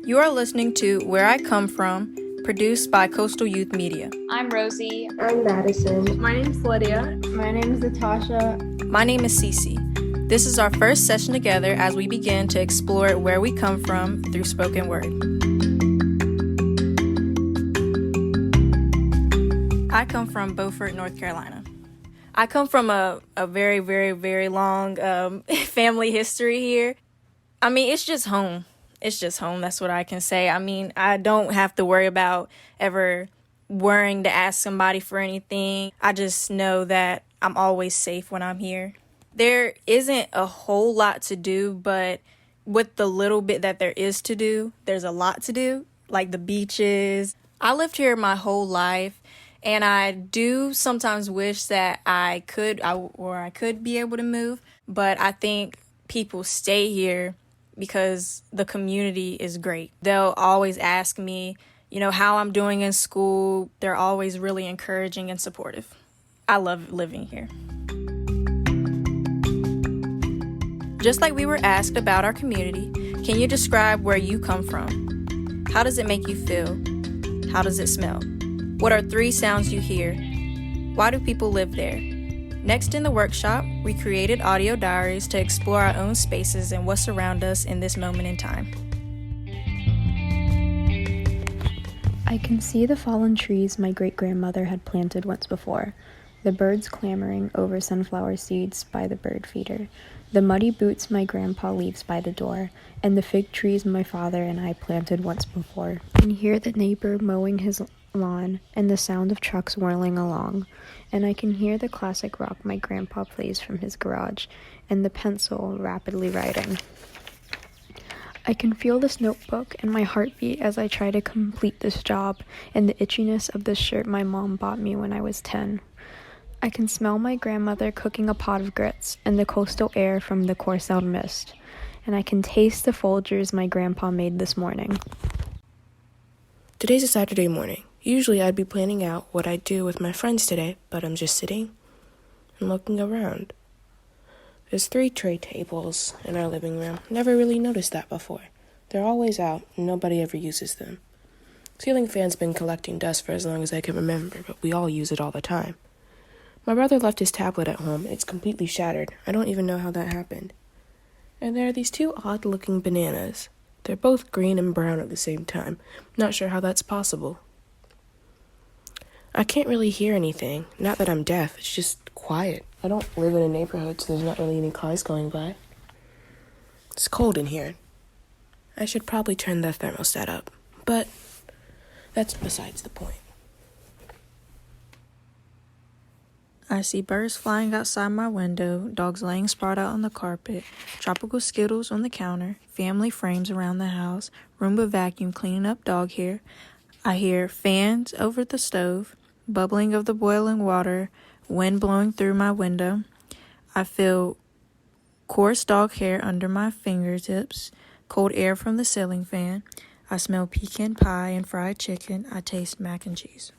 You are listening to Where I Come From, produced by Coastal Youth Media. I'm Rosie. I'm Madison. My name's Lydia. My name's Natasha. My name is Cece. This is our first session together as we begin to explore where we come from through spoken word. I come from Beaufort, North Carolina. I come from a very, very, very long family history here. I mean, it's just home. It's just home. That's what I can say. I mean, I don't have to worry about ever worrying to ask somebody for anything. I just know that I'm always safe when I'm here. There isn't a whole lot to do, but with the little bit that there is to do, there's a lot to do, like the beaches. I lived here my whole life, and I do sometimes wish that I could be able to move, but I think people stay here because the community is great. They'll always ask me, how I'm doing in school. They're always really encouraging and supportive. I love living here. Just like we were asked about our community, can you describe where you come from? How does it make you feel? How does it smell? What are 3 sounds you hear? Why do people live there? Next in the workshop, we created audio diaries to explore our own spaces and what's around us in this moment in time. I can see the fallen trees my great-grandmother had planted once before, the birds clamoring over sunflower seeds by the bird feeder, the muddy boots my grandpa leaves by the door, and the fig trees my father and I planted once before. I can hear the neighbor mowing his lawn and the sound of trucks whirling along, and I can hear the classic rock my grandpa plays from his garage and the pencil rapidly writing. I can feel this notebook and my heartbeat as I try to complete this job and the itchiness of the shirt my mom bought me when I was 10. I can smell my grandmother cooking a pot of grits and the coastal air from the Corsound mist, and I can taste the Folgers my grandpa made this morning. Today's a Saturday morning. Usually I'd be planning out what I'd do with my friends today, but I'm just sitting and looking around. There's 3 tray tables in our living room. Never really noticed that before. They're always out, and nobody ever uses them. Ceiling fan's been collecting dust for as long as I can remember, but we all use it all the time. My brother left his tablet at home. It's completely shattered. I don't even know how that happened. And there are these 2 odd-looking bananas. They're both green and brown at the same time. Not sure how that's possible. I can't really hear anything. Not that I'm deaf, it's just quiet. I don't live in a neighborhood, so there's not really any cars going by. It's cold in here. I should probably turn the thermostat up, but that's besides the point. I see birds flying outside my window, dogs laying sprawled out on the carpet, tropical Skittles on the counter, family frames around the house, Roomba vacuum cleaning up dog hair. I hear fans over the stove, bubbling of the boiling water, wind blowing through my window. I feel coarse dog hair under my fingertips, cold air from the ceiling fan. I smell pecan pie and fried chicken. I taste mac and cheese.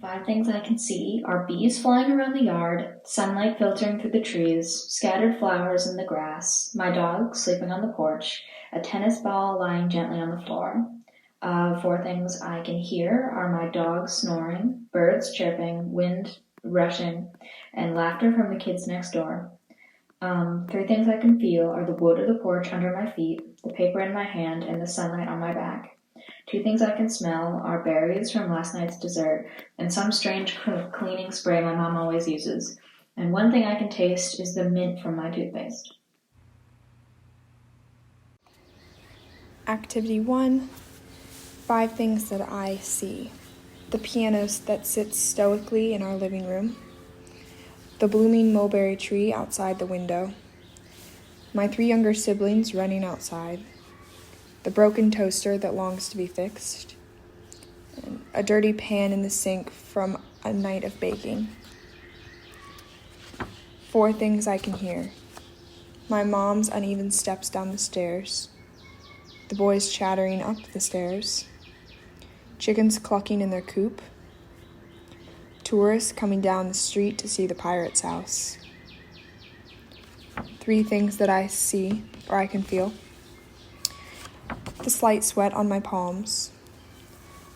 5 things I can see are bees flying around the yard, sunlight filtering through the trees, scattered flowers in the grass, my dog sleeping on the porch, a tennis ball lying gently on the floor. 4 things I can hear are my dog snoring, birds chirping, wind rushing, and laughter from the kids next door. 3 things I can feel are the wood of the porch under my feet, the paper in my hand, and the sunlight on my back. 2 things I can smell are berries from last night's dessert and some strange cleaning spray my mom always uses. And 1 thing I can taste is the mint from my toothpaste. Activity 1, 5 things that I see. The piano that sits stoically in our living room. The blooming mulberry tree outside the window. My 3 younger siblings running outside. The broken toaster that longs to be fixed. And a dirty pan in the sink from a night of baking. 4 things I can hear. My mom's uneven steps down the stairs. The boys chattering up the stairs. Chickens clucking in their coop. Tourists coming down the street to see the pirate's house. 3 things that I see, or I can feel. the slight sweat on my palms,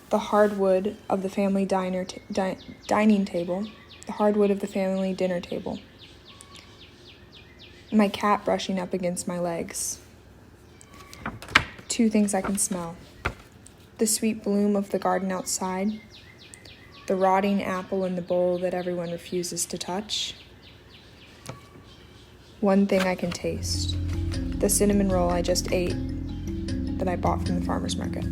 the hardwood of the family dining table, the hardwood of the family dinner table, my cat brushing up against my legs. 2 things I can smell: the sweet bloom of the garden outside, the rotting apple in the bowl that everyone refuses to touch. 1 thing I can taste: the cinnamon roll I just ate that I bought from the farmer's market.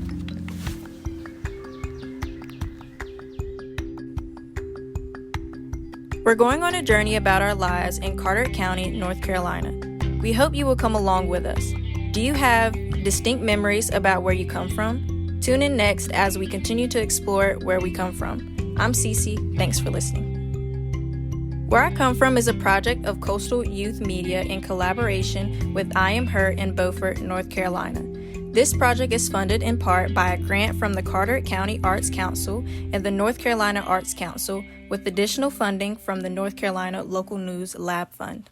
We're going on a journey about our lives in Carteret County, North Carolina. We hope you will come along with us. Do you have distinct memories about where you come from? Tune in next as we continue to explore where we come from. I'm Cece. Thanks for listening. Where I Come From is a project of Coastal Youth Media in collaboration with I Am Her in Beaufort, North Carolina. This project is funded in part by a grant from the Carteret County Arts Council and the North Carolina Arts Council, with additional funding from the North Carolina Local News Lab Fund.